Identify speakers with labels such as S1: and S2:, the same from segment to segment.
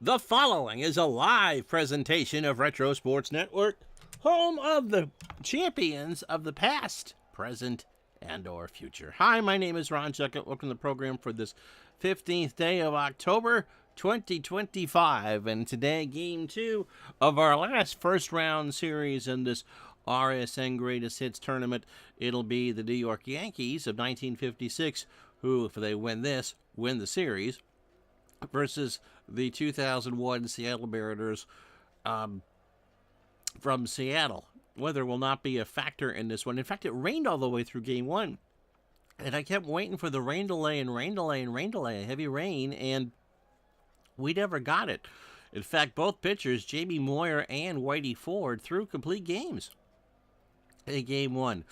S1: The following is a live presentation of Retro Sports Network, home of the champions of the past, present, and or future. Hi, my name is Ron Chuckett. Welcome to the program for this 15th day of October 2025. And today, Game 2 of our last first-round series in this RSN Greatest Hits tournament. It'll be the New York Yankees of 1956, who, if they win this, win the series, versus the 2001 Seattle Mariners from Seattle. Weather will not be a factor in this one. In fact, it rained all the way through Game 1. And I kept waiting for the rain delay, heavy rain, and we never got it. In fact, both pitchers, Jamie Moyer and Whitey Ford, threw complete games in Game 1.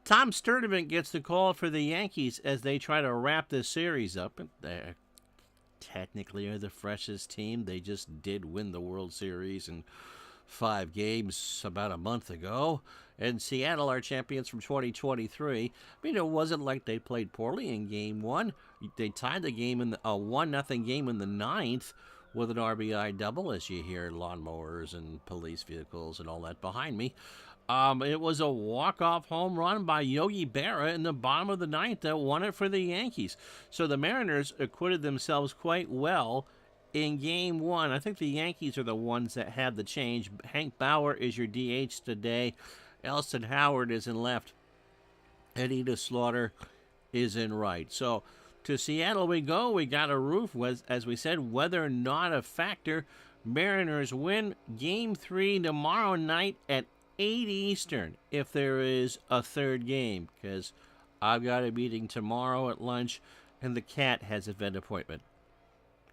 S1: Tom Sturdivant gets the call for the Yankees as they try to wrap this series up. They technically are the freshest team. They just did win the World Series in 5 games about a month ago. And Seattle are champions from 2023. I mean, it wasn't like they played poorly in Game 1. They tied the game in a 1-0 game in the 9th with an RBI double, as you hear lawnmowers and police vehicles and all that behind me. It was a walk-off home run by Yogi Berra in the bottom of the 9th that won it for the Yankees. So the Mariners acquitted themselves quite well in Game 1. I think the Yankees are the ones that had the change. Hank Bauer is your DH today. Elston Howard is in left. And Edith Slaughter is in right. So to Seattle we go. We got a roof. As we said, weather not a factor. Mariners win Game 3 tomorrow night at 8 Eastern, if there is a third game, because I've got a meeting tomorrow at lunch, and the cat has a vet appointment.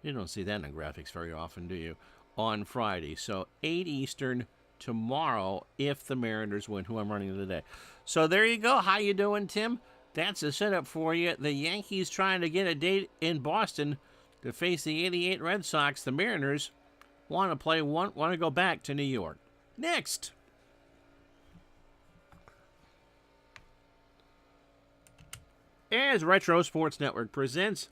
S1: You don't see that in the graphics very often, do you? On Friday. So 8 Eastern tomorrow, if the Mariners win, who I'm running today. So there you go. How you doing, Tim? That's a setup for you. The Yankees trying to get a date in Boston to face the '88 Red Sox. The Mariners want to go back to New York. Next. As Retro Sports Network presents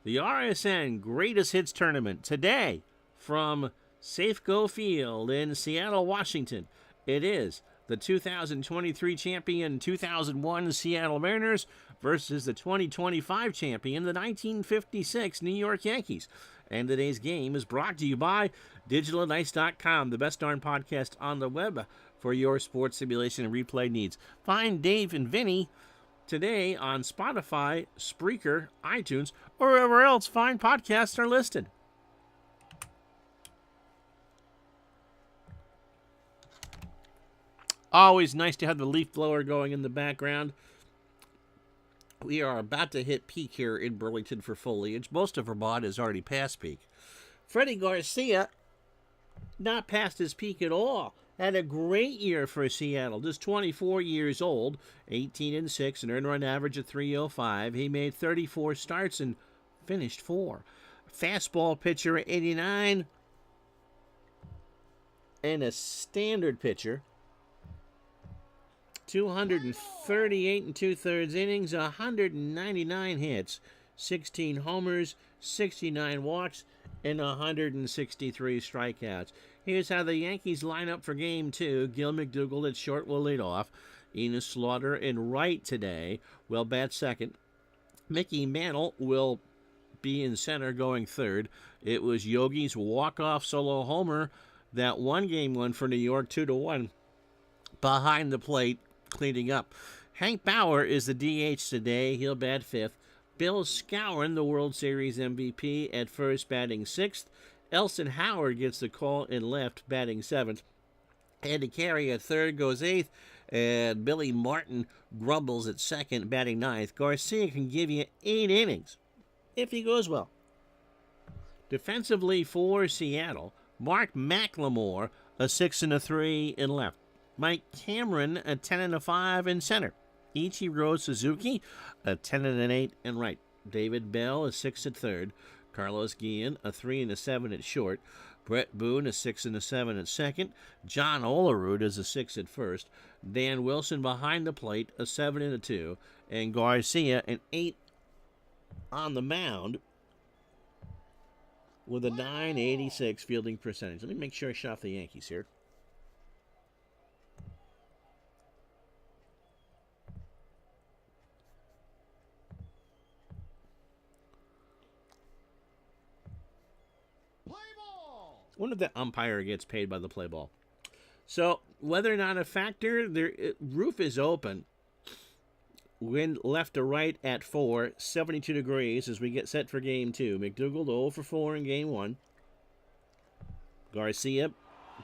S1: the RSN Greatest Hits Tournament today from Safeco Field in Seattle, Washington. It is the 2023 champion 2001 Seattle Mariners versus the 2025 champion, the 1956 New York Yankees. And today's game is brought to you by DigitalAndIce.com, the best darn podcast on the web for your sports simulation and replay needs. Find Dave and Vinny today on Spotify, Spreaker, iTunes, or wherever else fine podcasts are listed. Always nice to have the leaf blower going in the background. We are about to hit peak here in Burlington for foliage. Most of Vermont is already past peak. Freddie Garcia, not past his peak at all. Had a great year for Seattle, just 24 years old, 18-6, an earned run average of 305. He made 34 starts and finished 4. Fastball pitcher at 89, and a standard pitcher, 238 2/3 innings, 199 hits, 16 homers, 69 walks, and 163 strikeouts. Here's how the Yankees line up for Game 2. Gil McDougall at short will lead off. Enos Slaughter in right today will bat second. Mickey Mantle will be in center going third. It was Yogi's walk-off solo homer that won Game 1 for New York 2-1 behind the plate, cleaning up. Hank Bauer is the DH today. He'll bat fifth. Bill Skowron, the World Series MVP, at first, batting sixth. Elston Howard gets the call in left, batting seventh. Andy Carey at third goes eighth. And Billy Martin grumbles at second, batting ninth. Garcia can give you 8 innings if he goes well. Defensively for Seattle, Mark McLemore, a 6 and a 3 in left. Mike Cameron, a 10 and a 5 in center. Ichiro Suzuki, a 10 and an 8 in right. David Bell, a 6 at third. Carlos Guillen, a 3 and a 7 at short. Brett Boone, a 6 and a 7 at second. John Olerud is a 6 at first. Dan Wilson behind the plate, a 7 and a 2. And Garcia, an 8 on the mound with a 986 fielding percentage. Let me make sure I shut off the Yankees here. I wonder if the umpire gets paid by the play ball. So, whether or not a factor, roof is open. Wind left to right at 4, 72 degrees as we get set for game 2. McDougald 0 for 4 in game 1. Garcia,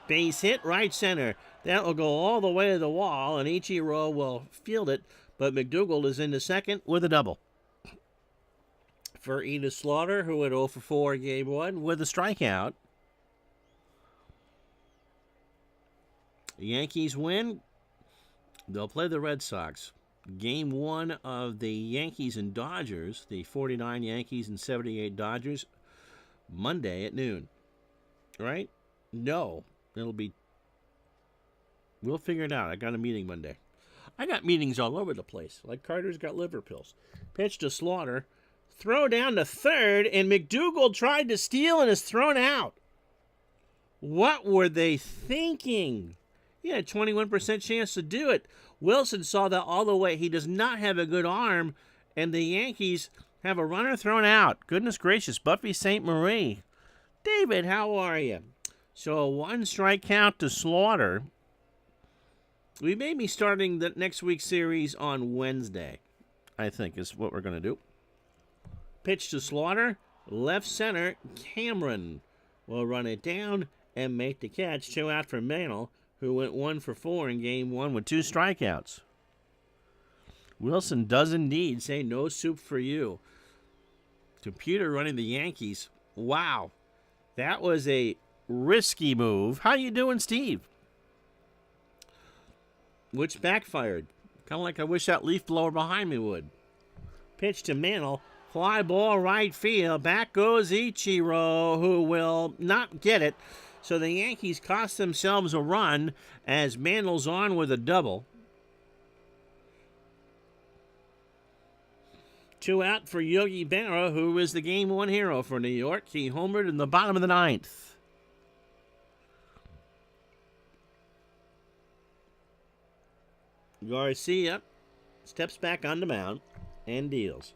S1: base hit, right center. That will go all the way to the wall, and Ichiro will field it, but McDougald is into second with a double. For Enos Slaughter, who went 0 for 4 in game 1 with a strikeout. The Yankees win. They'll play the Red Sox. Game 1 of the Yankees and Dodgers, the 49 Yankees and 78 Dodgers, Monday at noon. Right? No. We'll figure it out. I got a meeting Monday. I got meetings all over the place. Like Carter's got liver pills. Pitch to Slaughter. Throw down to third, and McDougald tried to steal and is thrown out. What were they thinking? He had a 21% chance to do it. Wilson saw that all the way. He does not have a good arm, and the Yankees have a runner thrown out. Goodness gracious, Buffy St. Marie. David, how are you? So a 1 strike count to Slaughter. We may be starting the next week's series on Wednesday, I think is what we're going to do. Pitch to Slaughter. Left center, Cameron will run it down and make the catch. 2 out for Mantle, who went 1 for 4 in game 1 with 2 strikeouts. Wilson does indeed say no soup for you. Computer running the Yankees. Wow. That was a risky move. How you doing, Steve? Which backfired. Kind of like I wish that leaf blower behind me would. Pitch to Mantle. Fly ball right field. Back goes Ichiro, who will not get it. So the Yankees cost themselves a run as Mantle's on with a double. 2 out for Yogi Berra, who is the game 1 hero for New York. He homered in the bottom of the 9th. Garcia steps back on the mound and deals.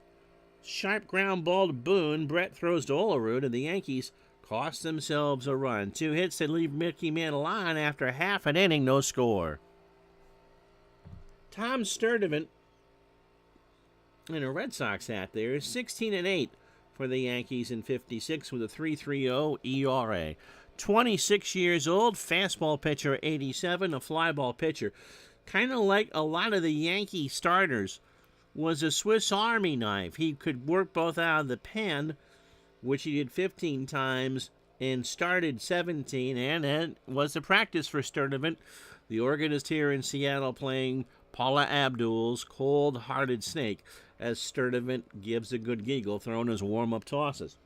S1: Sharp ground ball to Boone. Brett throws to Olerud, and the Yankees cost themselves a run. 2 hits that leave Mickey Mantle on after half an inning, no score. Tom Sturdivant in a Red Sox hat there, 16-8 for the Yankees in 56 with a 3.30 ERA. 26 years old, fastball pitcher, 87, a flyball pitcher. Kind of like a lot of the Yankee starters, was a Swiss Army knife. He could work both out of the pen, which he did 15 times, and started 17, and that was the practice for Sturdivant. The organist here in Seattle playing Paula Abdul's Cold-Hearted Snake as Sturdivant gives a good giggle, throwing his warm-up tosses.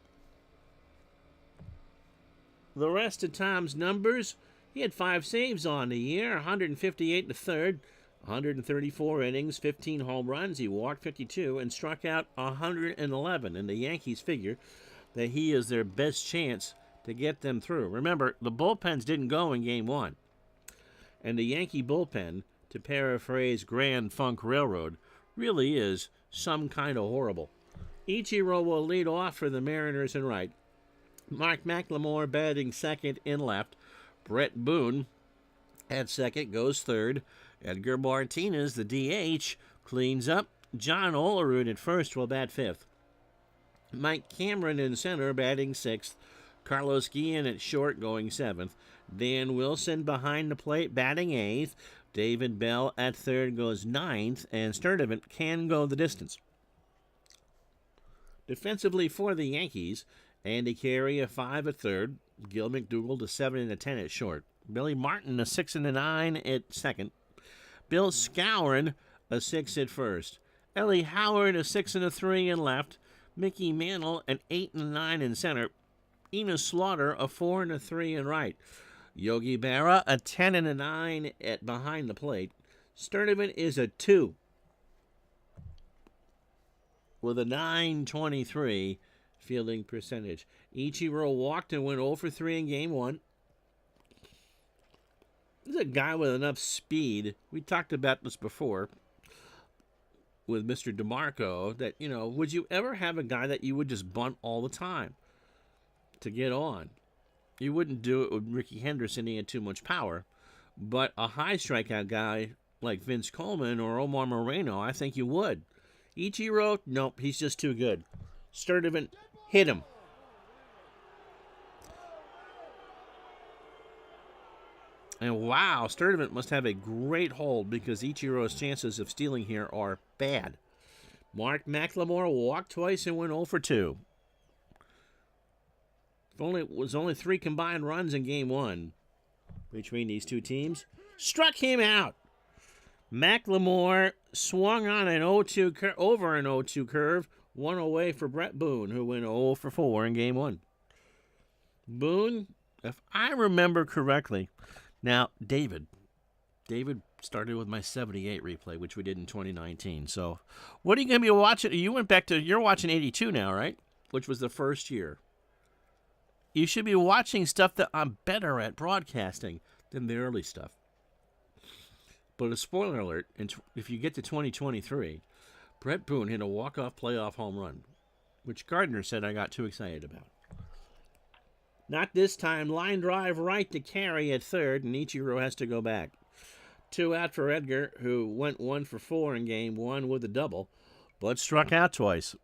S1: The rest of Tom's numbers, he had 5 saves on the year, 158 in the third, 134 innings, 15 home runs. He walked 52 and struck out 111. And the Yankees figure that he is their best chance to get them through. Remember, the bullpens didn't go in game 1. And the Yankee bullpen, to paraphrase Grand Funk Railroad, really is some kind of horrible. Ichiro will lead off for the Mariners in right. Mark McLemore batting second in left. Brett Boone at second goes third. Edgar Martinez, the DH, cleans up. John Olerud at first will bat fifth. Mike Cameron in center batting sixth. Carlos Guillen at short going seventh. Dan Wilson behind the plate batting eighth. David Bell at third goes ninth. And Sturdivant can go the distance. Defensively for the Yankees, Andy Carey a 5 at third. Gil McDougald a 7 and a 10 at short. Billy Martin a 6 and a 9 at second. Bill Skowron a 6 at first. Ellie Howard a 6 and a 3 in left. Mickey Mantle an 8 and a 9 in center. Enos Slaughter a 4 and a 3 in right. Yogi Berra a 10 and a 9 at behind the plate. Sturdivant is a 2 with a 9.23 fielding percentage. Ichiro walked and went 0 for 3 in game 1. This is a guy with enough speed. We talked about this before with Mr. DeMarco that, would you ever have a guy that you would just bunt all the time to get on? You wouldn't do it with Ricky Henderson. He had too much power. But a high strikeout guy like Vince Coleman or Omar Moreno, I think you would. Ichiro, nope, he's just too good. Sturdivant, hit him. And wow, Sturdivant must have a great hold because Ichiro's chances of stealing here are bad. Mark McLemore walked twice and went 0 for 2. It was only 3 combined runs in game 1 between these two teams. Struck him out. McLemore swung on an 0-2 over an 0-2 curve, one away for Brett Boone, who went 0 for 4 in game 1. Boone, if I remember correctly, now David started with my 78 replay, which we did in 2019. So, what are you going to be watching? You're watching 82 now, right? Which was the first year. You should be watching stuff that I'm better at broadcasting than the early stuff. But a spoiler alert, if you get to 2023, Brett Boone hit a walk-off playoff home run, which Gardner said I got too excited about. Not this time. Line drive right to Carey at third, and Ichiro has to go back. 2 out for Edgar, who went 1 for 4 in game 1 with a double, but struck out twice.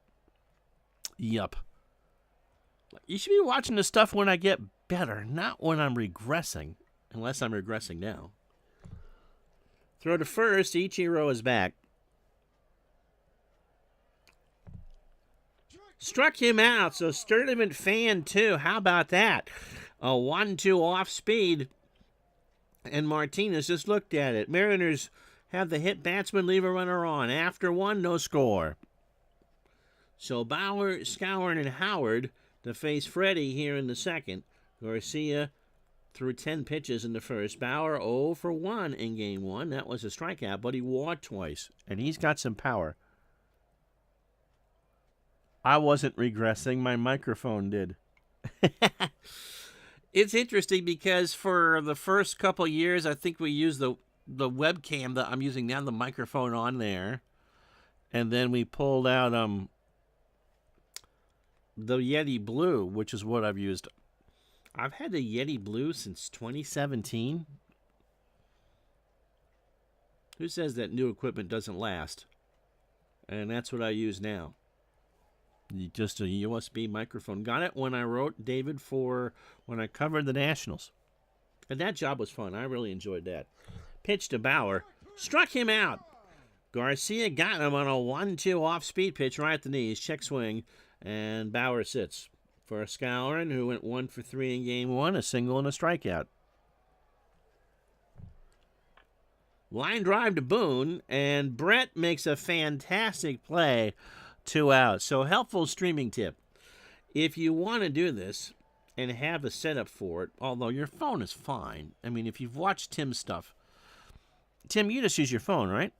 S1: Yup. You should be watching this stuff when I get better, not when I'm regressing, unless I'm regressing now. Throw to first. Ichiro is back. Struck him out, so Sturdivant fanned too. How about that? A 1-2 off speed, and Martinez just looked at it. Mariners have the hit batsman leave a runner on. After 1, no score. So Bauer, Skowron, and Howard to face Freddie here in the second. Garcia threw 10 pitches in the first. Bauer 0 for 1 in game 1. That was a strikeout, but he walked twice, and he's got some power. I wasn't regressing. My microphone did. It's interesting because for the first couple years, I think we used the webcam that I'm using now, the microphone on there. And then we pulled out the Yeti Blue, which is what I've used. I've had the Yeti Blue since 2017. Who says that new equipment doesn't last? And that's what I use now. Just a USB microphone. Got it when I wrote David when I covered the Nationals. And that job was fun. I really enjoyed that. Pitch to Bauer. Struck him out. Garcia got him on a 1-2 off-speed pitch right at the knees. Check swing. And Bauer sits. For Skowron, who went 1 for 3 in game 1. A single and a strikeout. Line drive to Boone. And Brett makes a fantastic play. 2 out. So helpful streaming tip. If you want to do this and have a setup for it, although your phone is fine. I mean, if you've watched Tim's stuff. Tim, you just use your phone, right?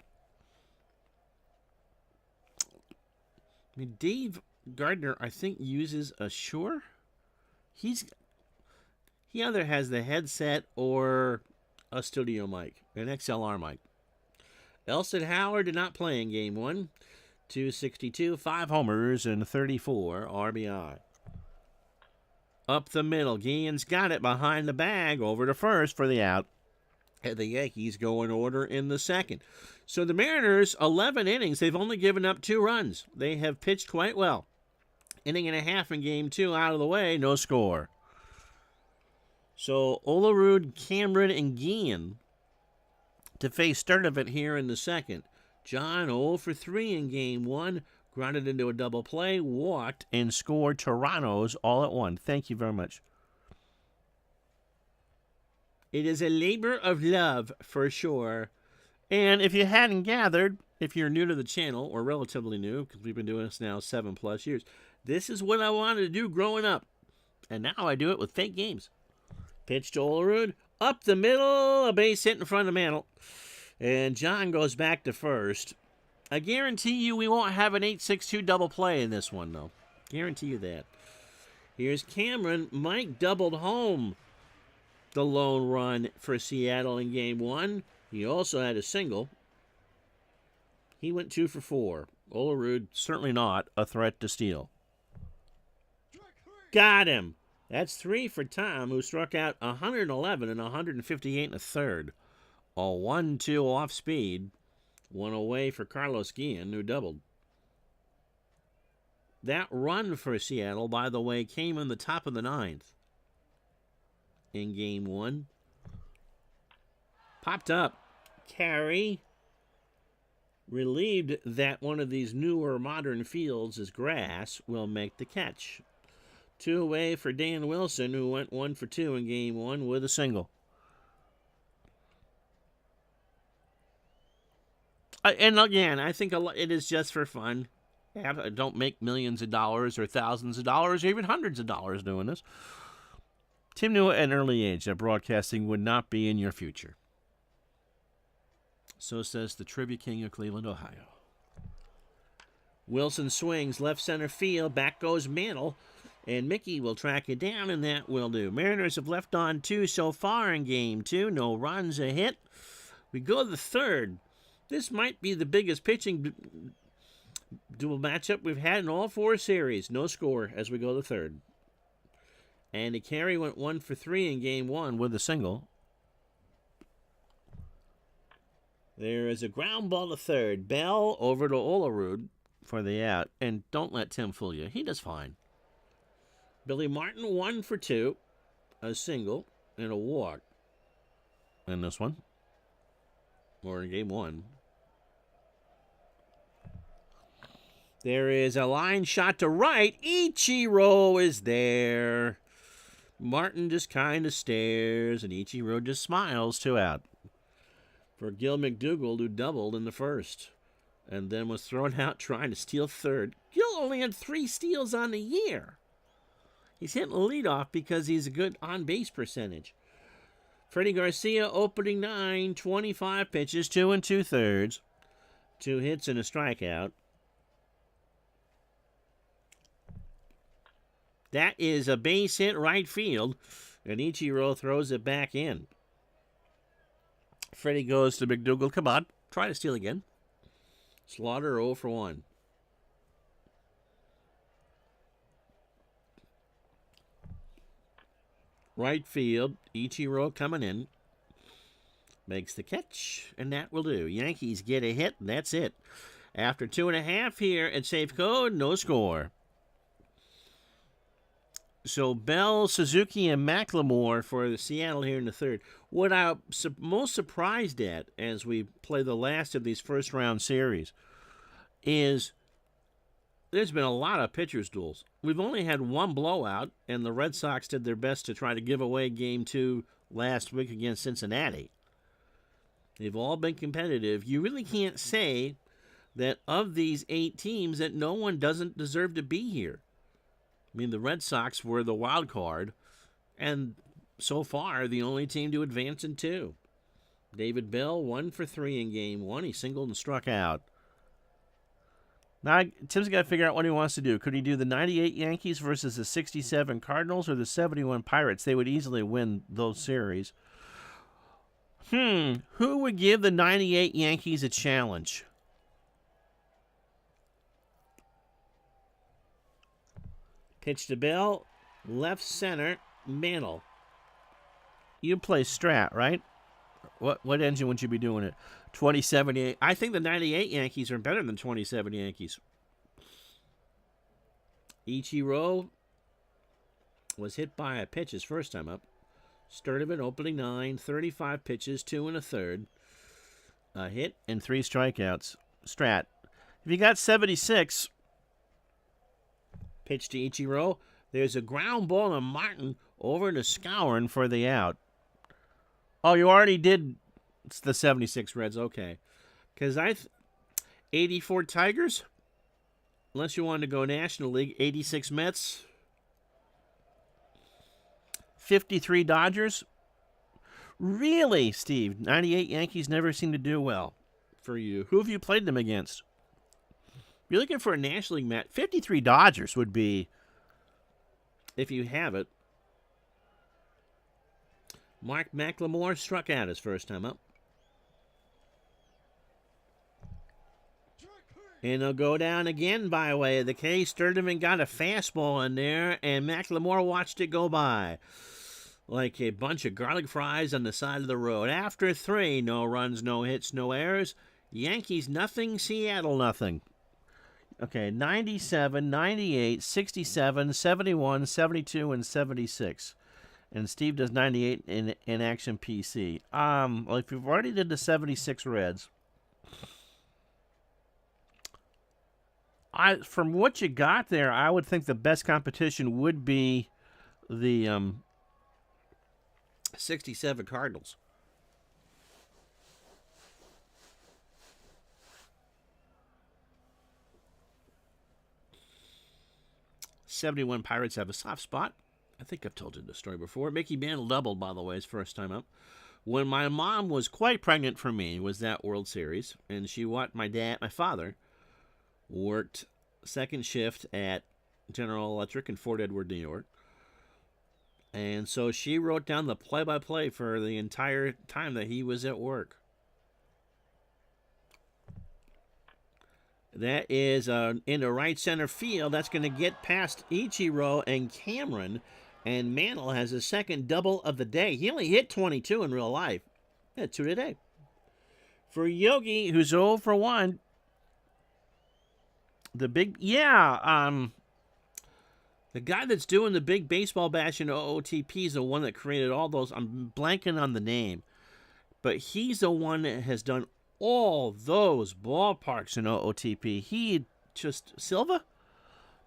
S1: I mean, Dave Gardner, I think, uses a Shure. He either has the headset or a studio mic, an XLR mic. Elston Howard did not play in game 1. 262, 5 homers, and 34 RBI. Up the middle, Guillen's got it behind the bag, over to first for the out. And the Yankees go in order in the second. So the Mariners, 11 innings, they've only given up 2 runs. They have pitched quite well. Inning and a half in game 2, out of the way, no score. So Olerud, Cameron, and Guillen to face Sturdivant here in the second. John 0 for 3 in game 1, grounded into a double play, walked, and scored Toronto's all at 1. Thank you very much. It is a labor of love for sure. And if you hadn't gathered, if you're new to the channel, or relatively new, because we've been doing this now 7+ years, this is what I wanted to do growing up. And now I do it with fake games. Pitch to Olerud, up the middle, a base hit in front of Mantle. And John goes back to first. I guarantee you we won't have an 8-6-2 double play in this one, though. Guarantee you that. Here's Cameron. Mike doubled home the lone run for Seattle in Game 1. He also had a single. He went 2 for 4. Olerud certainly not a threat to steal. Got him. That's 3 for Tom, who struck out 111 and 158 in a third. A 1-2 off speed. One away for Carlos Guillen, who doubled. That run for Seattle, by the way, came in the top of the 9th in Game 1. Popped up. Carey. Relieved that one of these newer modern fields is grass, will make the catch. 2 away for Dan Wilson, who went 1 for 2 in Game 1 with a single. And again, I think it is just for fun. Don't make millions of dollars or thousands of dollars or even hundreds of dollars doing this. Tim knew at an early age that broadcasting would not be in your future. So says the Trivia King of Cleveland, Ohio. Wilson swings left center field. Back goes Mantle. And Mickey will track it down, and that will do. Mariners have left on 2 so far in Game 2. No runs, a hit. We go to the third. This might be the biggest pitching dual matchup we've had in all 4 series. No score as we go to the third. And Carey went 1 for 3 in Game 1 with a single. There is a ground ball to third. Bell over to Olerud for the out. And don't let Tim fool you. He does fine. Billy Martin 1 for 2. A single and a walk. In this one. Or in Game 1. There is a line shot to right. Ichiro is there. Martin just kind of stares, and Ichiro just smiles. 2 out. For Gil McDougald, who doubled in the first. And then was thrown out trying to steal third. Gil only had 3 steals on the year. He's hitting the leadoff because he's a good on-base percentage. Freddie Garcia, opening 9, 25 pitches, 2 2/3. 2 hits and a strikeout. That is a base hit right field, and Ichiro throws it back in. Freddie goes to McDougald. Come on, try to steal again. Slaughter 0 for 1. Right field, Ichiro coming in. Makes the catch, and that will do. Yankees get a hit, and that's it. After 2.5 here at Safeco, no score. So Bell, Suzuki, and McLemore for the Seattle here in the third. What I'm most surprised at as we play the last of these first-round series is there's been a lot of pitchers' duels. We've only had 1 blowout, and the Red Sox did their best to try to give away Game 2 last week against Cincinnati. They've all been competitive. You really can't say that of these 8 teams that no one doesn't deserve to be here. I mean, the Red Sox were the wild card, and so far the only team to advance in 2. David Bell, 1 for 3 in Game 1. He singled and struck out. Now, Tim's got to figure out what he wants to do. Could he do the 98 Yankees versus the 67 Cardinals or the 71 Pirates? They would easily win those series. Who would give the 98 Yankees a challenge? Pitch to Bell, left center, Mantle. You play Strat, right? What engine would you be doing it? 2078. I think the 98 Yankees are better than 27 Yankees. Ichiro was hit by a pitch his first time up. Sturdivant opening 9, 35 pitches, 2 1/3. A hit and 3 strikeouts. Strat. If you got 76, pitch to Ichiro. There's a ground ball to Martin over to Skowron for the out. Oh, you already did the 76 Reds. Okay. Because 84 Tigers, unless you wanted to go National League, 86 Mets, 53 Dodgers. Really, Steve? 98 Yankees never seem to do well for you. Who have you played them against? If you're looking for a National League match, 53 Dodgers would be if you have it. Mark McLemore struck out his first time up. And he'll go down again by way of the K. Sturdivant got a fastball in there, and McLemore watched it go by like a bunch of garlic fries on the side of the road. After 3, no runs, no hits, no errors. Yankees nothing, Seattle nothing. Okay, 97, 98, 67, 71, 72, and 76. And Steve does 98 in Action PC. Well, if you've already did the 76 Reds, from what you got there, I would think the best competition would be the 67 Cardinals. '71 Pirates have a soft spot. I think I've told you this story before. Mickey Mantle doubled, by the way, his first time up. When my mom was quite pregnant for me, was that World Series, and she watched my father, worked second shift at General Electric in Fort Edward, New York. And so she wrote down the play-by-play for the entire time that he was at work. That is into right center field. That's going to get past Ichiro and Cameron. And Mantle has his second double of the day. He only hit 22 in real life. He had 2 today. For Yogi, who's 0 for 1, the guy that's doing the big baseball bash in OOTP is the one that created all those. I'm blanking on the name. But he's the one that has done all those ballparks in OOTP. Silva?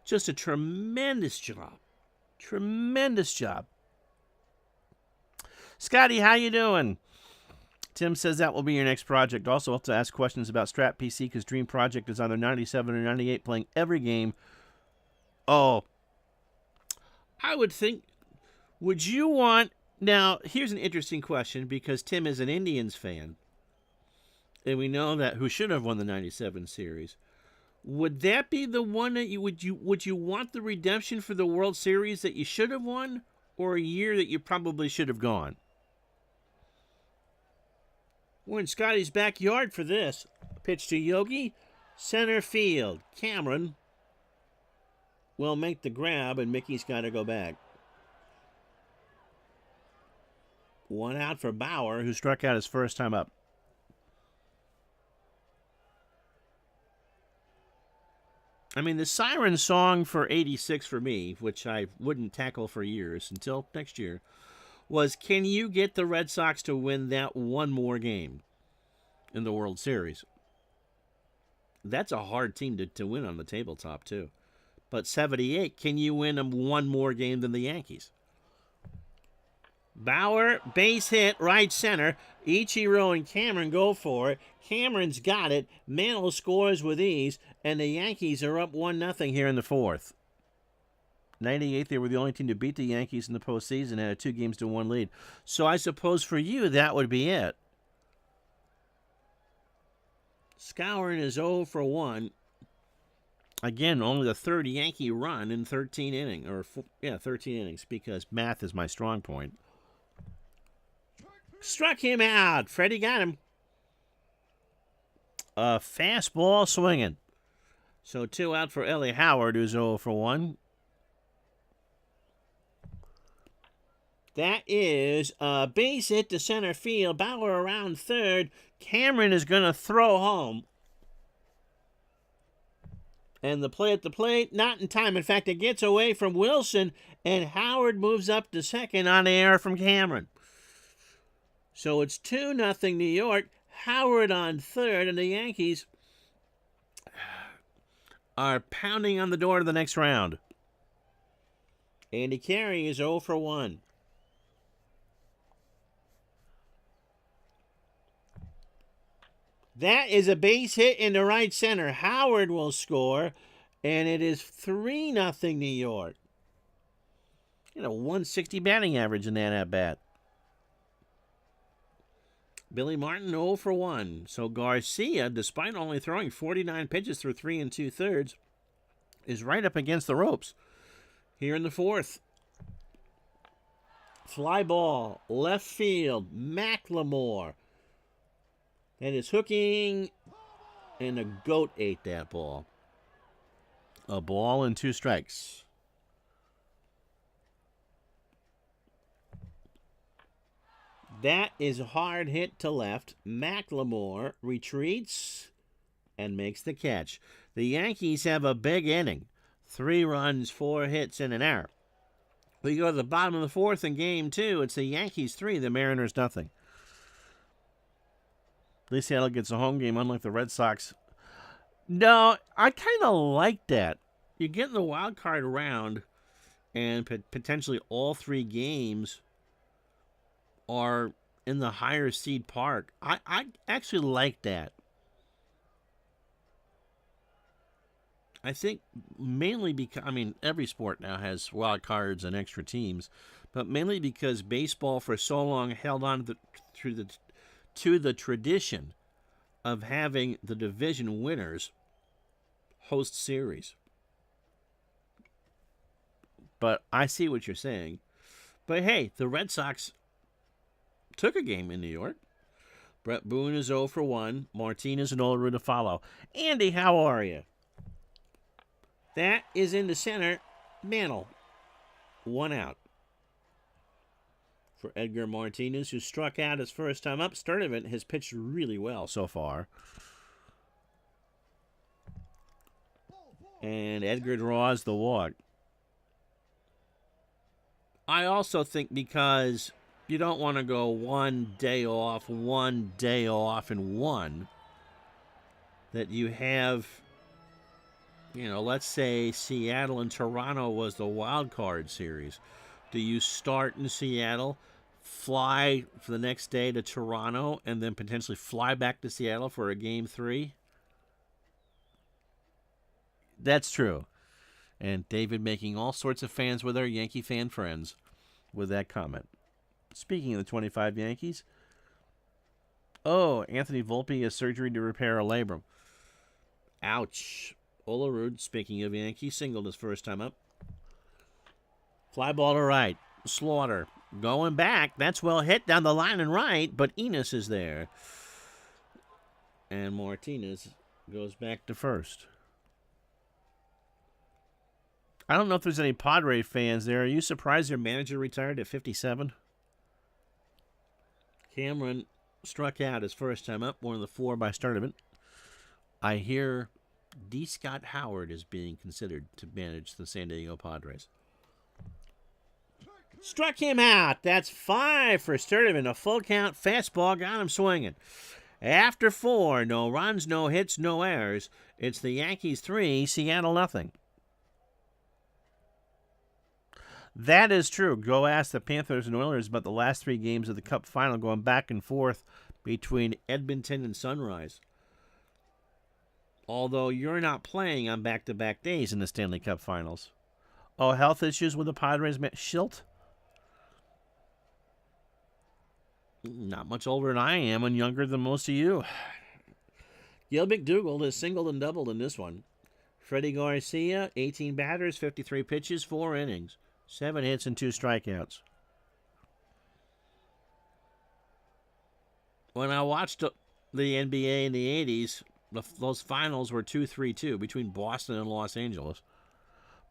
S1: Just a tremendous job. Tremendous job. Scotty, how you doing? Tim says that will be your next project. Also, have to ask questions about Strat PC because Dream Project is either 97 or 98, playing every game. Oh, I would think, would you want... Now, here's an interesting question because Tim is an Indians fan. And we know that who should have won the 97 series. Would that be the one that would you want the redemption for the World Series that you should have won, or a year that you probably should have gone? We're in Scotty's backyard for this. Pitch to Yogi, center field. Cameron will make the grab, and Mickey's got to go back. 1 out for Bauer, who struck out his first time up. I mean, the siren song for 86 for me, which I wouldn't tackle for years until next year, was, can you get the Red Sox to win that one more game in the World Series? That's a hard team to win on the tabletop, too. But 78, can you win them one more game than the Yankees? Bauer, base hit, right center. Ichiro and Cameron go for it. Cameron's got it. Mantle scores with ease, and the Yankees are up 1-0 here in the 4th. 98, they were the only team to beat the Yankees in the postseason and had a 2-1 lead. So I suppose for you, that would be it. Skowron is 0 for 1. Again, only the third Yankee run in 13 innings. 13 innings, because math is my strong point. Struck him out. Freddie got him. A fastball swinging. So 2 out for Ellie Howard, who's 0 for 1. That is a base hit to center field. Bauer around third. Cameron is going to throw home. And the play at the plate, not in time. In fact, it gets away from Wilson, and Howard moves up to second on the error from Cameron. So it's 2-0 New York. Howard on third, and the Yankees are pounding on the door to the next round. Andy Carey is 0 for 1. That is a base hit into right center. Howard will score, and it is 3-0 New York. You know, 160 batting average in that at-bat. Billy Martin 0 for 1. So Garcia, despite only throwing 49 pitches through 3 2/3, is right up against the ropes here in the 4th. Fly ball, left field, Macklemore. That is hooking, and a goat ate that ball. A ball and 2 strikes. That is a hard hit to left. Macklemore retreats and makes the catch. The Yankees have a big inning. 3 runs, 4 hits, and an error. We go to the bottom of the 4th in game 2. It's the Yankees 3, the Mariners nothing. At least Seattle gets a home game, unlike the Red Sox. No, I kind of like that. You get in the wild card round, and potentially all 3 games are in the higher seed park. I actually like that. I think mainly because, every sport now has wild cards and extra teams, but mainly because baseball for so long held on to the tradition of having the division winners host series. But I see what you're saying. But hey, the Red Sox took a game in New York. Brett Boone is 0 for 1. Martinez and Olerud to follow. Andy, how are you? That is in the center. Mantle. 1 out. For Edgar Martinez, who struck out his first time up. Sturdivant has pitched really well so far. And Edgar draws the walk. I also think because you don't want to go 1 day off, 1 day off, and 1, that you have, let's say Seattle and Toronto was the wild card series. Do you start in Seattle, fly for the next day to Toronto, and then potentially fly back to Seattle for a game 3? That's true. And David making all sorts of fans with our Yankee fan friends with that comment. Speaking of the 25 Yankees, Anthony Volpe has surgery to repair a labrum. Ouch. Olerud, speaking of Yankees, singled his first time up. Fly ball to right. Slaughter going back. That's well hit down the line and right, but Enos is there. And Martinez goes back to first. I don't know if there's any Padre fans there. Are you surprised your manager retired at 57? Cameron struck out his first time up, one of the 4 by Sturdivant. I hear D. Scott Howard is being considered to manage the San Diego Padres. Struck him out. That's 5 for Sturdivant. A full count fastball got him swinging. After 4, no runs, no hits, no errors. It's the Yankees 3, Seattle nothing. That is true. Go ask the Panthers and Oilers about the last 3 games of the Cup final going back and forth between Edmonton and Sunrise. Although you're not playing on back-to-back days in the Stanley Cup finals. Oh, health issues with the Padres? Schilt? Not much older than I am and younger than most of you. Gil McDougald has singled and doubled in this one. Freddie Garcia, 18 batters, 53 pitches, 4 innings. 7 hits and 2 strikeouts. When I watched the NBA in the 80s, those finals were 2-3-2 between Boston and Los Angeles.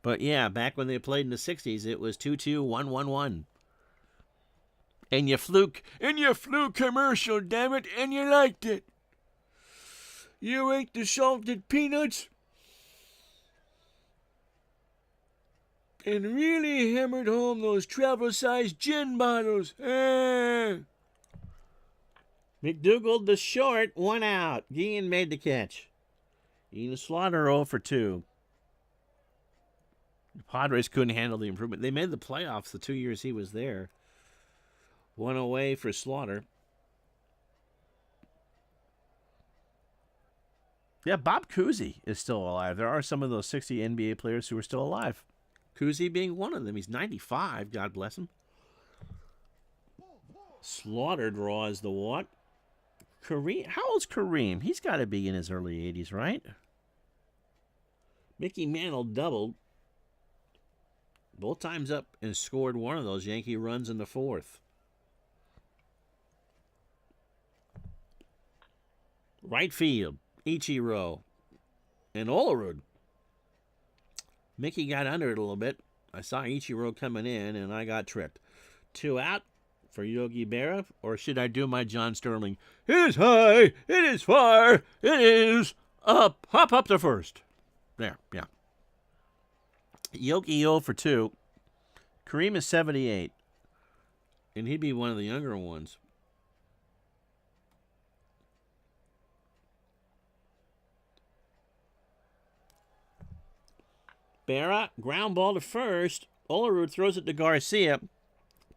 S1: But yeah, back when they played in the 60s, it was 2-2, 1-1-1. And you flew commercial, damn it, and you liked it. You ate the salted peanuts and really hammered home those travel-sized gin bottles. McDougald the short, 1 out. Guillen made the catch. Enos Slaughter 0 for 2. The Padres couldn't handle the improvement. They made the playoffs the 2 years he was there. 1 away for Slaughter. Yeah, Bob Cousy is still alive. There are some of those 60 NBA players who are still alive. Cousy being one of them. He's 95. God bless him. Slaughter draws the walk. Kareem. How old's Kareem? He's got to be in his early 80s, right? Mickey Mantle doubled. both times up and scored one of those Yankee runs in the fourth. Right field, Ichiro and Olerud. Mickey got under it a little bit. I saw Ichiro coming in, and I got tripped. 2 out for Yogi Berra, or should I do my John Sterling? It is high, it is far, it is up, hop up to first. There, yeah. Yogi 0 for 2. Kareem is 78, and he'd be one of the younger ones. Berra, ground ball to first. Olerud throws it to Garcia.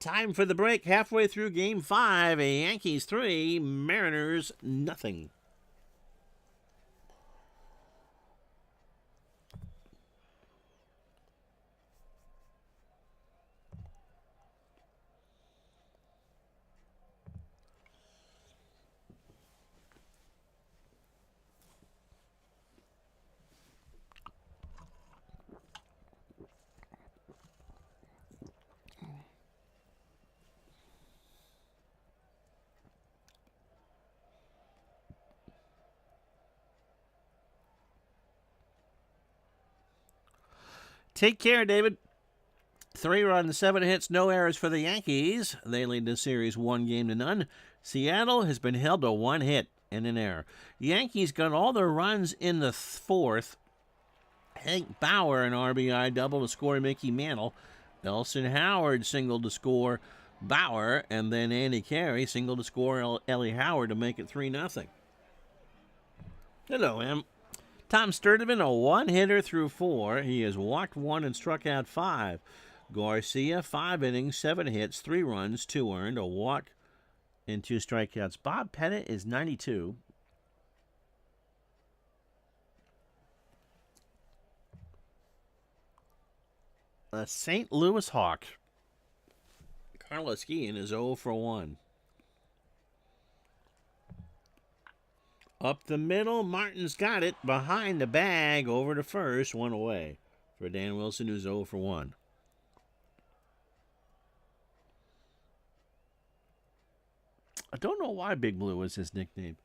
S1: Time for the break. Halfway through Game 5. A Yankees 3, Mariners nothing. Take care, David. 3 runs, 7 hits, no errors for the Yankees. They lead the series 1-0. Seattle has been held to 1 hit and an error. Yankees got all their runs in the fourth. Hank Bauer, an RBI double to score Mickey Mantle. Nelson Howard singled to score Bauer, and then Andy Carey singled to score Ellie Howard to make it 3-0. Hello, Em. Tom Sturdivant, a 1-hitter through 4. He has walked 1 and struck out 5. Garcia, 5 innings, 7 hits, 3 runs, 2 earned, a walk, and 2 strikeouts. Bob Pettit is 92. A St. Louis Hawk. Carlos Guillen is 0 for 1. Up the middle, Martin's got it. Behind the bag, over to first, 1 away for Dan Wilson, who's 0 for 1. I don't know why Big Blue is his nickname.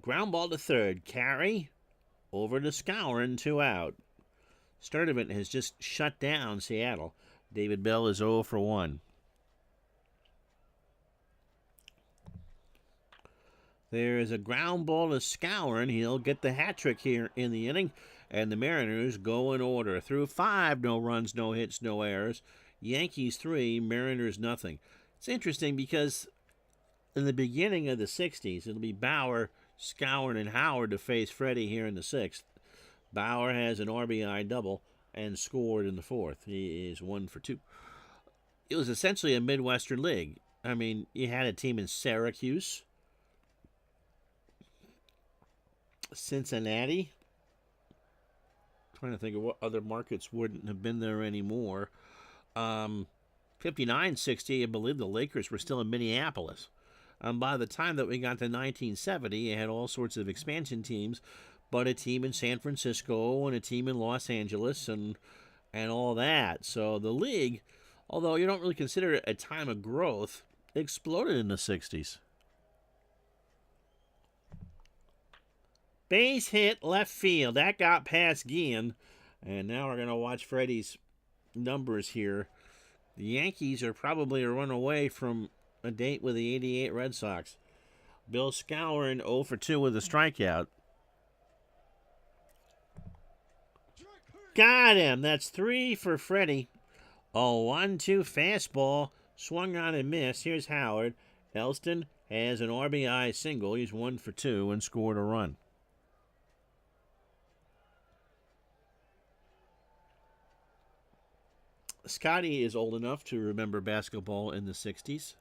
S1: Ground ball to third. Carey over to Skowron, 2 out. Sturdivant has just shut down Seattle. David Bell is 0 for 1. There is a ground ball to Skowron. He'll get the hat trick here in the inning. And the Mariners go in order. Through 5, no runs, no hits, no errors. Yankees 3, Mariners nothing. It's interesting because in the beginning of the 60s, it'll be Bauer, Skowron, and Howard to face Freddie here in the 6th. Bauer has an RBI double and scored in the 4th. He is 1 for 2. It was essentially a Midwestern League. I mean, you had a team in Syracuse, Cincinnati. Trying to think of what other markets wouldn't have been there anymore. 59-60, I believe the Lakers were still in Minneapolis. By the time that we got to 1970, you had all sorts of expansion teams, but a team in San Francisco and a team in Los Angeles and all that. So the league, although you don't really consider it a time of growth, exploded in the 60s. Base hit left field. That got past Guillen. And now we're going to watch Freddie's numbers here. The Yankees are probably a run away from a date with the 88 Red Sox. Bill Skowron 0 for 2 with a strikeout. Got him. That's 3 for Freddie. A 1-2 fastball. Swung on and missed. Here's Howard. Elston has an RBI single. He's 1 for 2 and scored a run. Scotty is old enough to remember basketball in the 60s.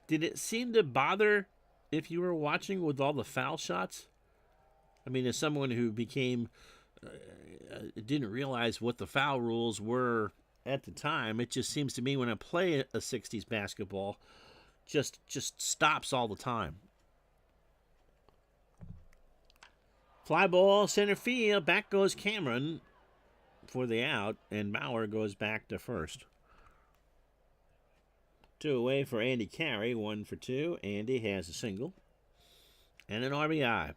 S1: Did it seem to bother if you were watching with all the foul shots? I mean, as someone who didn't realize what the foul rules were at the time, it just seems to me when I play a 60s basketball, just stops all the time. Fly ball, center field. Back goes Cameron for the out, and Bauer goes back to first. 2 away for Andy Carey, 1 for 2. Andy has a single and an RBI.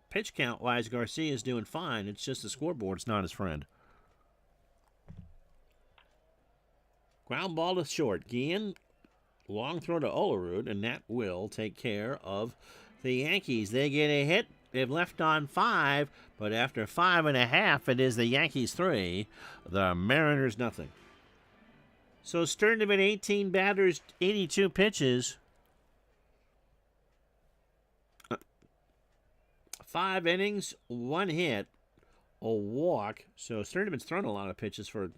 S1: Pitch count-wise, Garcia's doing fine. It's just the scoreboard's not his friend. Ground ball to short. Guillen, long throw to Olerud, and that will take care of the Yankees. They get a hit. They've left on 5, but after 5.5, it is the Yankees 3, the Mariners nothing. So Sturdivant 18 batters, 82 pitches. 5 innings, 1 hit, a walk. So Sturdivant's thrown a lot of pitches for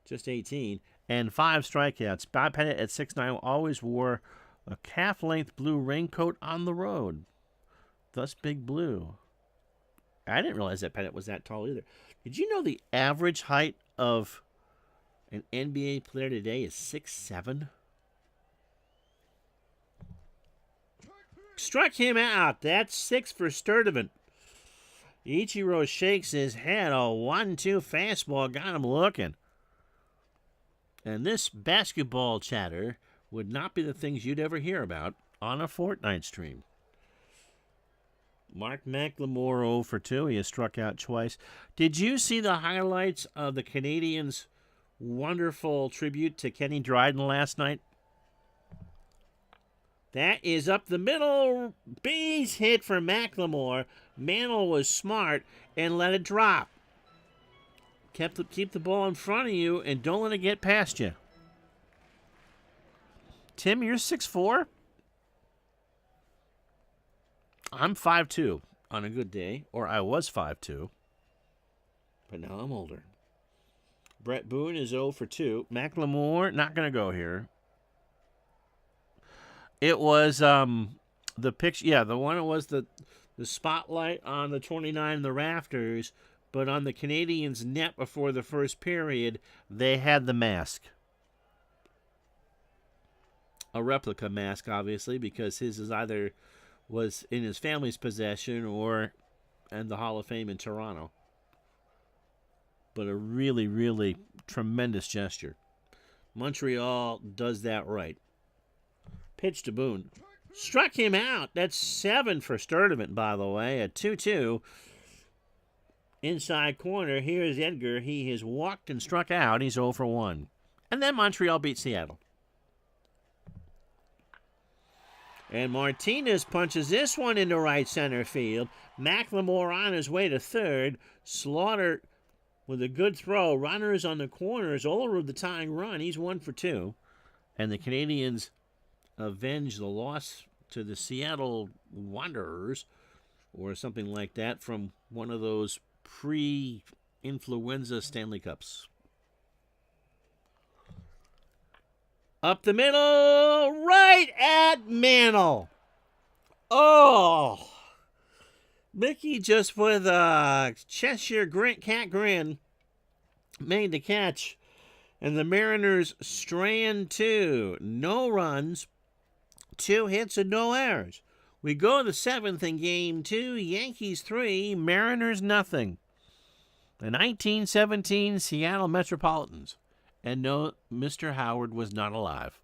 S1: just 18, and 5 strikeouts. Bob Pettit at 6'9" always wore a calf-length blue raincoat on the road. Thus Big Blue. I didn't realize that Pettit was that tall either. Did you know the average height of an NBA player today is 6'7"? Struck him out. That's 6 for Sturdivant. Ichiro shakes his head. A 1-2 fastball got him looking. And this basketball chatter would not be the things you'd ever hear about on a Fortnite stream. Mark McLemore 0 for 2. He has struck out twice. Did you see the highlights of the Canadians' wonderful tribute to Kenny Dryden last night? That is up the middle. Base hit for McLemore. Mantle was smart and let it drop. Keep the ball in front of you and don't let it get past you. Tim, you're 6'4"? I'm 5'2" on a good day, or I was 5'2", but now I'm older. Brett Boone is 0 for 2. McLemore, not going to go here. It was the picture, yeah, the one that was the spotlight on the 29 in the rafters, but on the Canadians' net before the first period, they had the mask. A replica mask, obviously, because his is either was in his family's possession or in the Hall of Fame in Toronto. But a really, really tremendous gesture. Montreal does that right. Pitch to Boone. Struck him out. That's 7 for Sturdivant, by the way. A 2-2. Inside corner. Here's Edgar. He has walked and struck out. He's 0 for 1. And then Montreal beat Seattle. And Martinez punches this one into right center field. McLemore on his way to third. Slaughter with a good throw. Runners on the corners. Olerud the tying run. He's 1 for 2. And the Canadians avenge the loss to the Seattle Wanderers or something like that from one of those pre-influenza Stanley Cups. Up the middle, right at Mantle. Oh! Mickey just with a Cheshire cat grin made the catch. And the Mariners strand 2. No runs, 2 hits, and no errors. We go to the 7th in Game 2. Yankees 3, Mariners nothing. The 1917 Seattle Metropolitans. And no, Mr. Howard was not alive.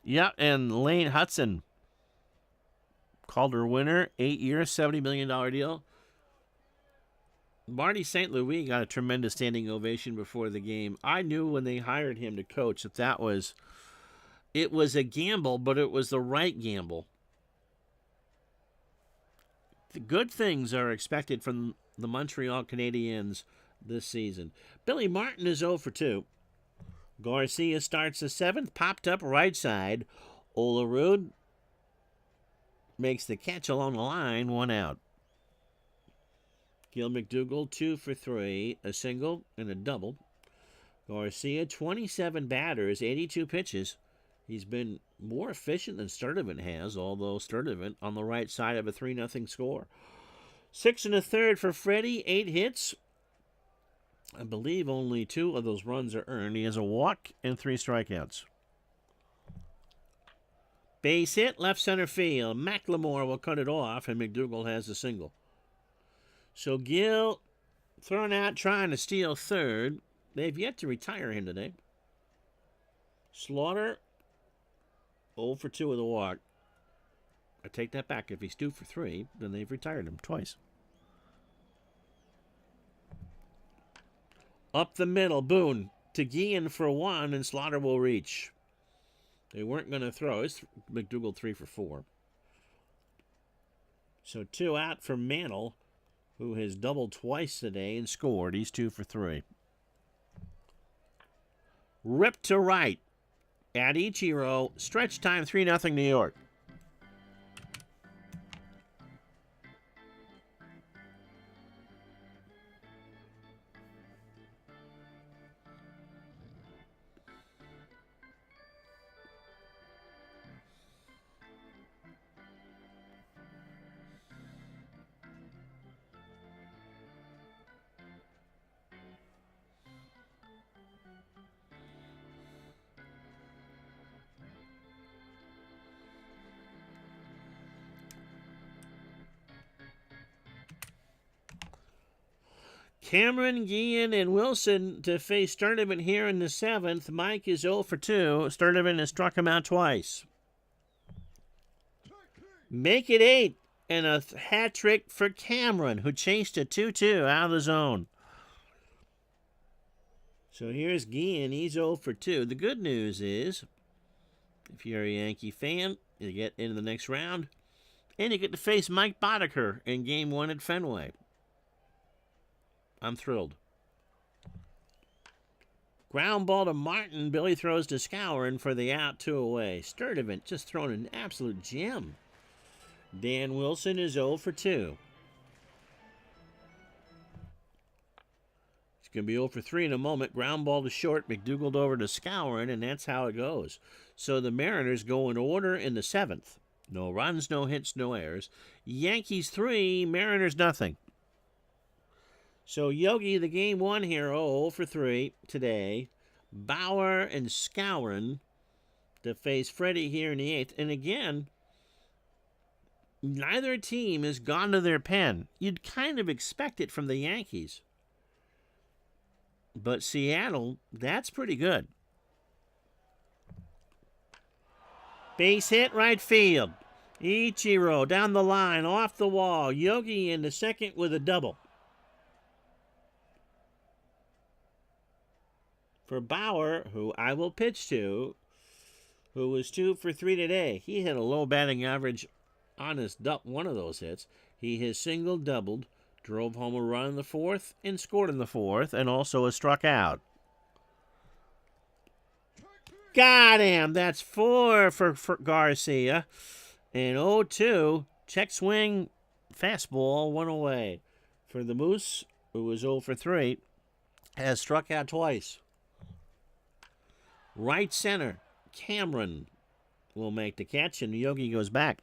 S1: Yeah, and Lane Hudson called her winner. 8 years, $70 million deal. Marty St. Louis got a tremendous standing ovation before the game. I knew when they hired him to coach that it was a gamble, but it was the right gamble. The good things are expected from the Montreal Canadiens this season. Billy Martin is 0 for 2. Garcia starts the 7th, popped up right side. Olerud makes the catch along the line, 1 out. Gil McDougall, 2 for 3, a single and a double. Garcia, 27 batters, 82 pitches. He's been more efficient than Sturdivant has, although Sturdivant on the right side of a 3-0 score. 6 1/3 for Freddie, 8 hits. I believe only 2 of those runs are earned. He has a walk and 3 strikeouts. Base hit, left center field. McLemore will cut it off, and McDougald has the single. So Gill thrown out trying to steal third. They've yet to retire him today. Slaughter 0 for 2 with a walk. I take that back. If he's 2 for 3, then they've retired him twice. Up the middle, Boone to Guillen for 1, and Slaughter will reach. They weren't going to throw. It's McDougald 3 for 4. So 2 out for Mantle, who has doubled twice today and scored. He's 2 for 3. Rip to right at Ichiro. Stretch time 3-0 New York. Cameron, Guillen, and Wilson to face Sturdivant here in the 7th. Mike is 0 for 2. Sturdivant has struck him out twice. Make it 8, and a hat trick for Cameron, who chased a 2-2 out of the zone. So here's Guillen. He's 0 for 2. The good news is, if you're a Yankee fan, you get into the next round, and you get to face Mike Boddicker in Game 1 at Fenway. I'm thrilled. Ground ball to Martin. Billy throws to Scourin for the out, 2 away. Sturdivant just throwing an absolute gem. Dan Wilson is 0 for 2. It's going to be 0 for 3 in a moment. Ground ball to short. McDougald over to Scourin, and that's how it goes. So the Mariners go in order in the 7th. No runs, no hits, no errors. Yankees 3, Mariners nothing. So Yogi, the game 1 hero, 0 for 3 today. Bauer and Scourin to face Freddie here in the 8th. And again, neither team has gone to their pen. You'd kind of expect it from the Yankees. But Seattle, that's pretty good. Base hit, right field. Ichiro down the line, off the wall. Yogi in the 2nd with a double. For Bauer, who I will pitch to, who was 2 for 3 today. He had a low batting average on his one of those hits. He has single, doubled, drove home a run in the 4th, and scored in the 4th, and also has struck out. Got him! That's 4 for Garcia. And 0-2, check swing, fastball, 1 away. For the Moose, who was 0 for 3, has struck out twice. Right center, Cameron will make the catch, and Yogi goes back.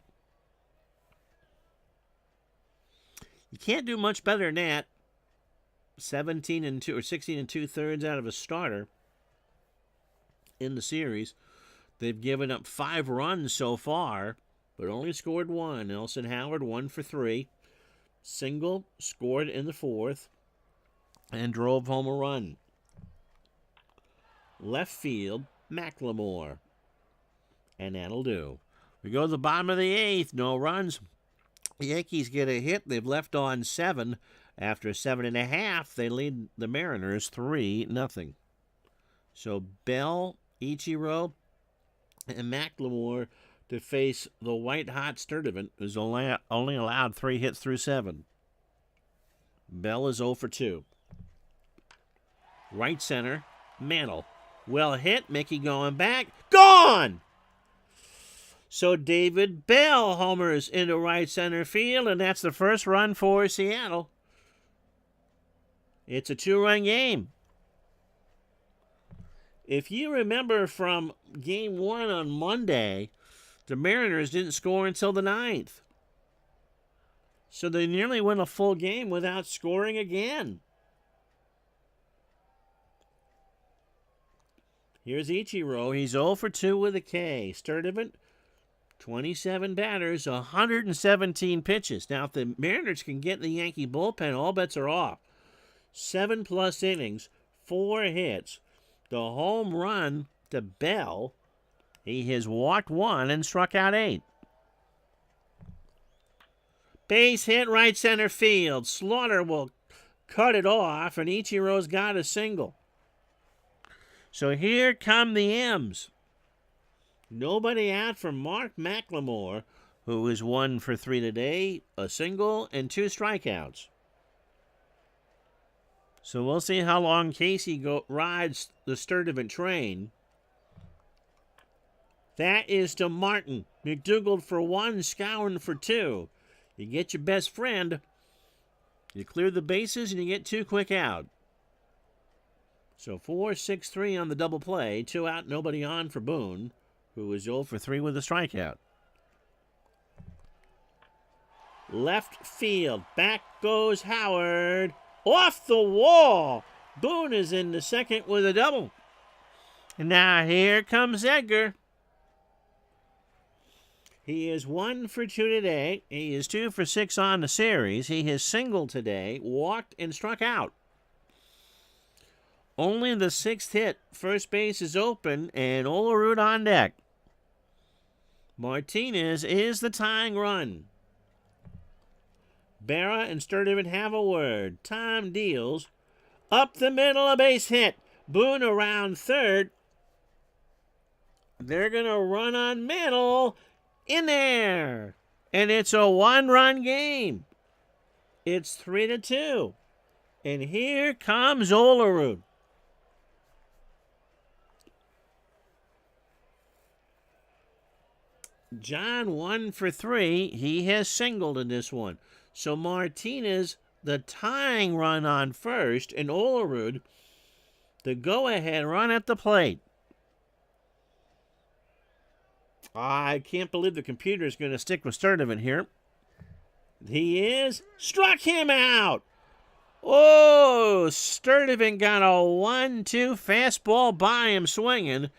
S1: You can't do much better than that. 17 and 2 or 16 and 2/3 out of a starter in the series. They've given up 5 runs so far, but only scored 1. Nelson Howard 1 for 3. Single, scored in the 4th, and drove home a run. Left field, McLemore. And that'll do. We go to the bottom of the 8th. No runs. The Yankees get a hit. They've left on 7. After 7.5, they lead the Mariners 3-0. So Bell, Ichiro, and McLemore to face the white-hot Sturdivant, who's only allowed 3 hits through 7. Bell is 0 for 2. Right center, Mantle. Well hit, Mickey going back. Gone! So David Bell homers into right center field, and that's the first run for Seattle. It's a 2-run game. If you remember from Game 1 on Monday, the Mariners didn't score until the 9th. So they nearly went a full game without scoring again. Here's Ichiro. He's 0 for 2 with a K. Sturdivant 27 batters, 117 pitches. Now, if the Mariners can get in the Yankee bullpen, all bets are off. 7+ innings, 4 hits. The home run to Bell, he has walked 1 and struck out 8. Base hit right center field. Slaughter will cut it off, and Ichiro's got a single. So here come the M's. Nobody out for Mark McLemore, who is 1 for 3 today, a single and 2 strikeouts. So we'll see how long Casey rides the Sturdivant train. That is to Martin. McDougald for 1, Skowron for 2. You get your best friend, you clear the bases, and you get 2 quick out. So 4-6-3 on the double play. 2 out, nobody on for Boone, who was 0 for 3 with a strikeout. Left field. Back goes Howard. Off the wall. Boone is in the second with a double. And now here comes Edgar. He is 1 for 2 today. He is 2 for 6 on the series. He has singled today, walked, and struck out. Only the 6th hit. First base is open, and Olerud on deck. Martinez is the tying run. Berra and Sturdivant have a word. Time deals. Up the middle, a base hit. Boone around third. They're going to run on middle. In there. And it's a 1-run game. It's 3-2. And here comes Olerud. John 1 for 3. He has singled in this one. So Martinez, the tying run on first, and Olerud, the go-ahead run at the plate. I can't believe the computer is going to stick with Sturdivant here. He is. Struck him out. Oh, Sturdivant got a 1-2 fastball by him swinging,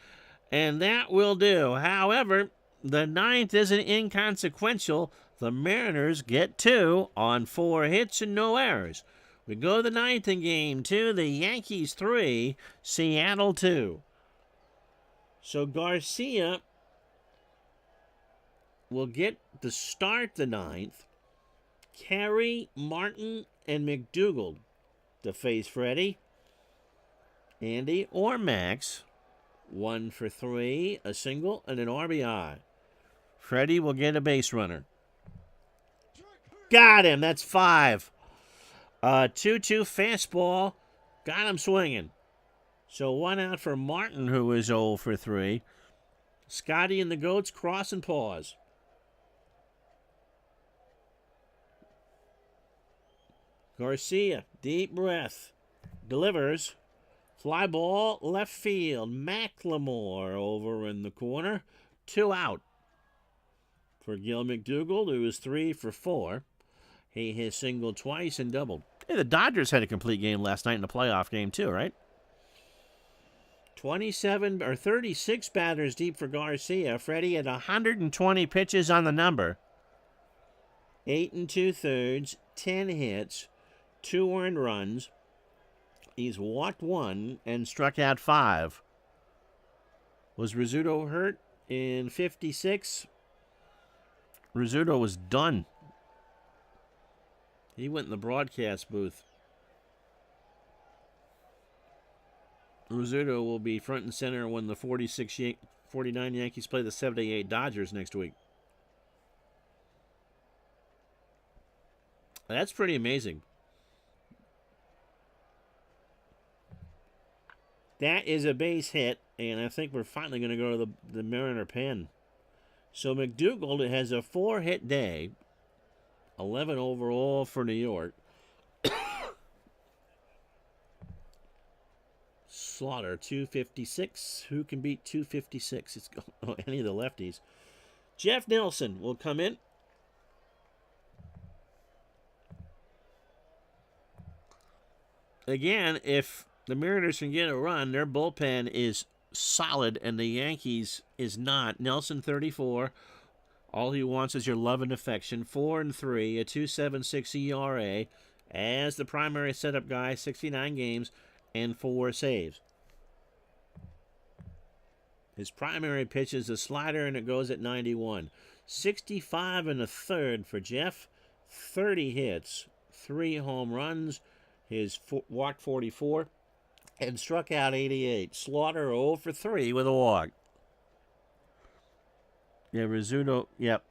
S1: and that will do. However, the 9th isn't inconsequential. The Mariners get 2 on 4 hits and no errors. We go to the 9th in game 2. The Yankees 3, Seattle 2. So Garcia will get the start the 9th. Carey, Martin, and McDougald to face Freddie. Andy or Max, 1 for 3, a single, and an RBI. Freddie will get a base runner. Got him. That's 5. 2-2 fastball. Got him swinging. So 1 out for Martin, who is 0 for 3. Scotty and the Goats cross and pause. Garcia, deep breath. Delivers. Fly ball, left field. McLemore over in the corner. 2 out for Gil McDougald, who is 3 for 4. He has singled twice and doubled. Hey, the Dodgers had a complete game last night in the playoff game too, right? 36 batters deep for Garcia. Freddie had 120 pitches on the number. 8 2/3, 10 hits, 2 earned runs. He's walked 1 and struck out 5. Was Rizzuto hurt in 56? Rizzuto was done. He went in the broadcast booth. Rizzuto will be front and center when the 49 Yankees play the 78 Dodgers next week. That's pretty amazing. That is a base hit, and I think we're finally going to go to the Mariner pen. So McDougald has a 4-hit day, 11 overall for New York. Slaughter, 256. Who can beat 256? It's any of the lefties. Jeff Nelson will come in. Again, if the Mariners can get a run, their bullpen is solid, and the Yankees is not. Nelson, 34. All he wants is your love and affection. 4-3, a 2.76 ERA as the primary setup guy, 69 games and 4 saves. His primary pitch is a slider, and it goes at 91. 65 and a third for Jeff. 30 hits, 3 home runs. His walked 44 and struck out 88. Slaughter 0 for 3 with a walk. Yeah, Rizzuto, yep.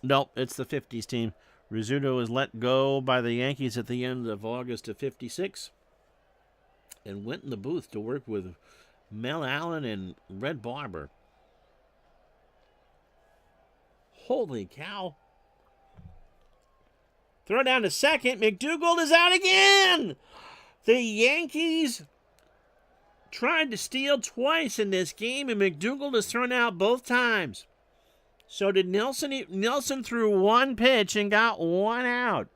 S1: Nope, it's the 50s team. Rizzuto was let go by the Yankees at the end of August of 56 and went in the booth to work with Mel Allen and Red Barber. Holy cow. Throw down to second. McDougald is out again. The Yankees tried to steal twice in this game, and McDougald is thrown out both times. So did Nelson. Nelson threw one pitch and got 1 out.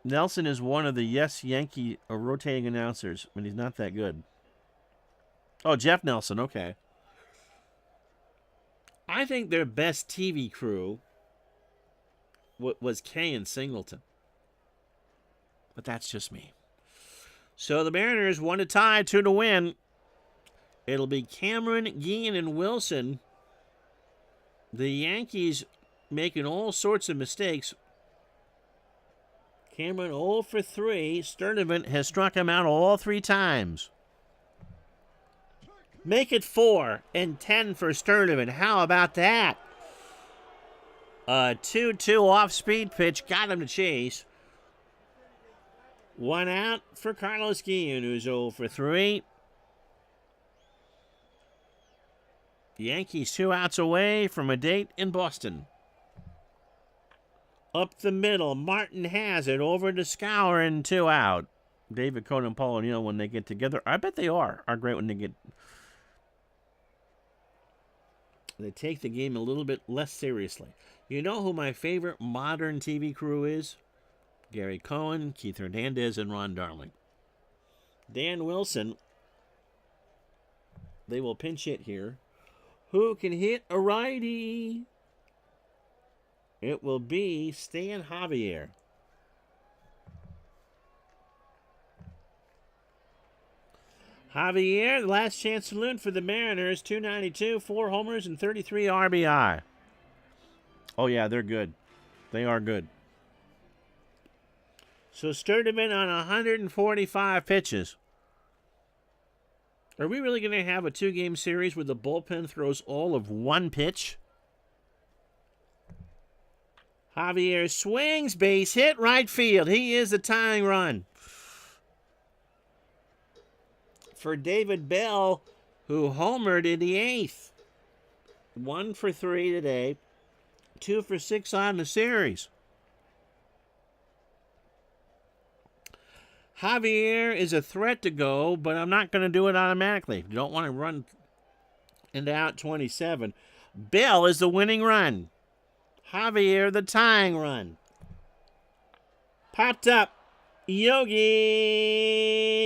S1: Nelson is one of the Yes Yankee rotating announcers, but he's not that good. Oh, Jeff Nelson, okay. I think their best TV crew was Kay and Singleton. But that's just me. So the Mariners 1 to tie, 2 to win. It'll be Cameron, Guillen, and Wilson. The Yankees making all sorts of mistakes. Cameron 0 for 3. Sturdivant has struck him out all 3 times. Make it 4 and 10 for Sturdivant. How about that? A 2-2 off-speed pitch got him to chase. 1 out for Carlos Guillen, who's 0 for 3. Yankees 2 outs away from a date in Boston. Up the middle, Martin has it over to Skowron, 2 out. David Cohn and Paul O'Neill, when they get together, I bet they are great when they get. They take the game a little bit less seriously. You know who my favorite modern TV crew is? Gary Cohen, Keith Hernandez, and Ron Darling. Dan Wilson, they will pinch hit here. Who can hit a righty? It will be Stan Javier. Javier, last chance saloon for the Mariners. 292, 4 homers, and 33 RBI. Oh, yeah, they're good. They are good. So Sturdivant on 145 pitches. Are we really going to have a 2-game series where the bullpen throws all of 1 pitch? Javier swings, base hit, right field. He is the tying run. For David Bell, who homered in the 8th. 1 for 3 today. 2 for 6 on the series. Javier is a threat to go, but I'm not going to do it automatically. If you don't want to run into out 27. Bell is the winning run. Javier the tying run. Popped up. Yogi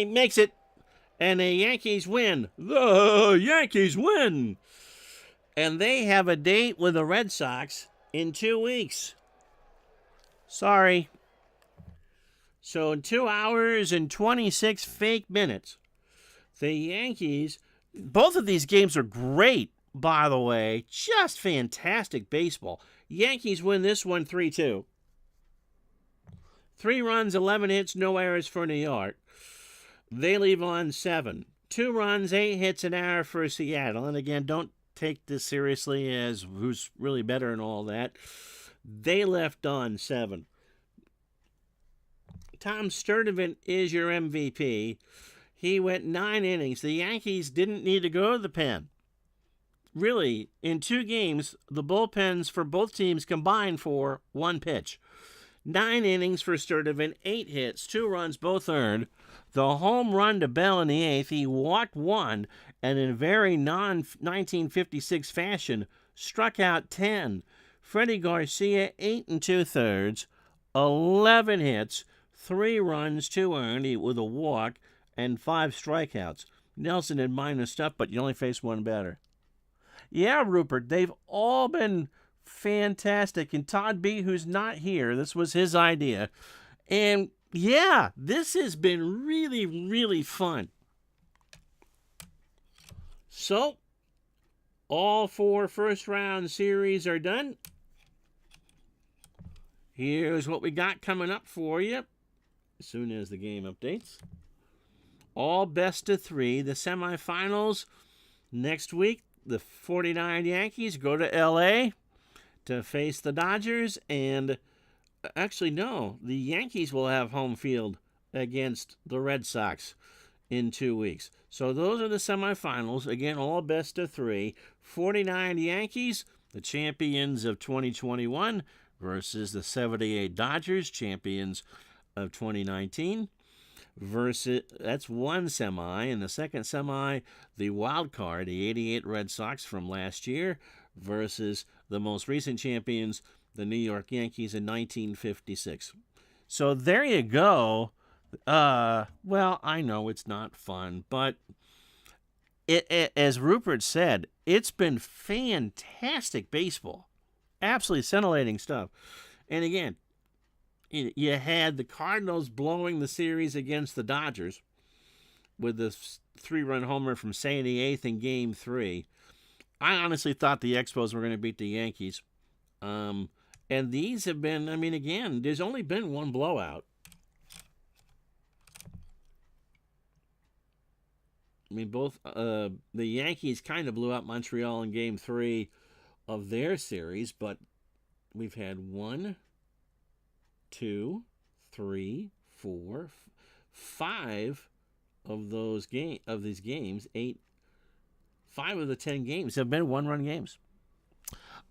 S1: makes it. And the Yankees win. The Yankees win. And they have a date with the Red Sox in 2 weeks. Sorry. So in 2 hours and 26 fake minutes, the Yankees, both of these games are great, by the way. Just fantastic baseball. Yankees win this one 3-2. 3 runs, 11 hits, no errors for New York. They leave on 7. 2 runs, 8 hits, an error for Seattle. And again, don't take this seriously as who's really better and all that. They left on 7. Tom Sturdivant is your MVP. He went 9 innings. The Yankees didn't need to go to the pen. Really, in 2 games, the bullpens for both teams combined for 1 pitch. 9 innings for Sturdivant, 8 hits, 2 runs, both earned. The home run to Bell in the 8th, he walked 1, and in very non-1956 fashion, struck out 10. Freddie Garcia, 8 2/3, 11 hits, 3 runs, 2 earned with a walk, and 5 strikeouts. Nelson had minor stuff, but you only faced 1 batter. Yeah, Rupert, they've all been fantastic. And Todd B., who's not here, this was his idea. And yeah, this has been really, really fun. So, all 4 first-round series are done. Here's what we got coming up for you as soon as the game updates. All best of 3. The semifinals next week. The 49 Yankees go to L.A. to face the Dodgers. And actually, no, the Yankees will have home field against the Red Sox in 2 weeks. So those are the semifinals. Again, all best of 3. 49 Yankees, the champions of 2021, versus the 78 Dodgers, champions of 2019. Versus, that's one semi. In the second semi, the wild card, the 88 Red Sox from last year, versus the most recent champions, the New York Yankees in 1956. So there you go. Well, I know it's not fun, but it as Rupert said, it's been fantastic baseball. Absolutely scintillating stuff. And again, you had the Cardinals blowing the series against the Dodgers with the 3-run homer from Say in the 8th in Game 3. I honestly thought the Expos were going to beat the Yankees. And these have been, I mean, again, there's only been one blowout. I mean, both the Yankees kind of blew out Montreal in Game 3 of their series, but we've had 1, 2, 3, 4, 5 of these games. 5 of the 10 games have been 1-run games.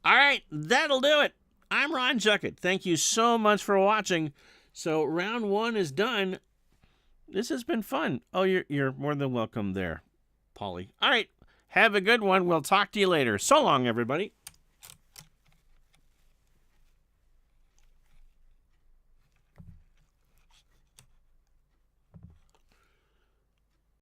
S1: All right, that'll do it. I'm Ron Juckett. Thank you so much for watching. So round 1 is done. This has been fun. Oh, you're more than welcome there, Paulie. All right, have a good one. We'll talk to you later. So long, everybody.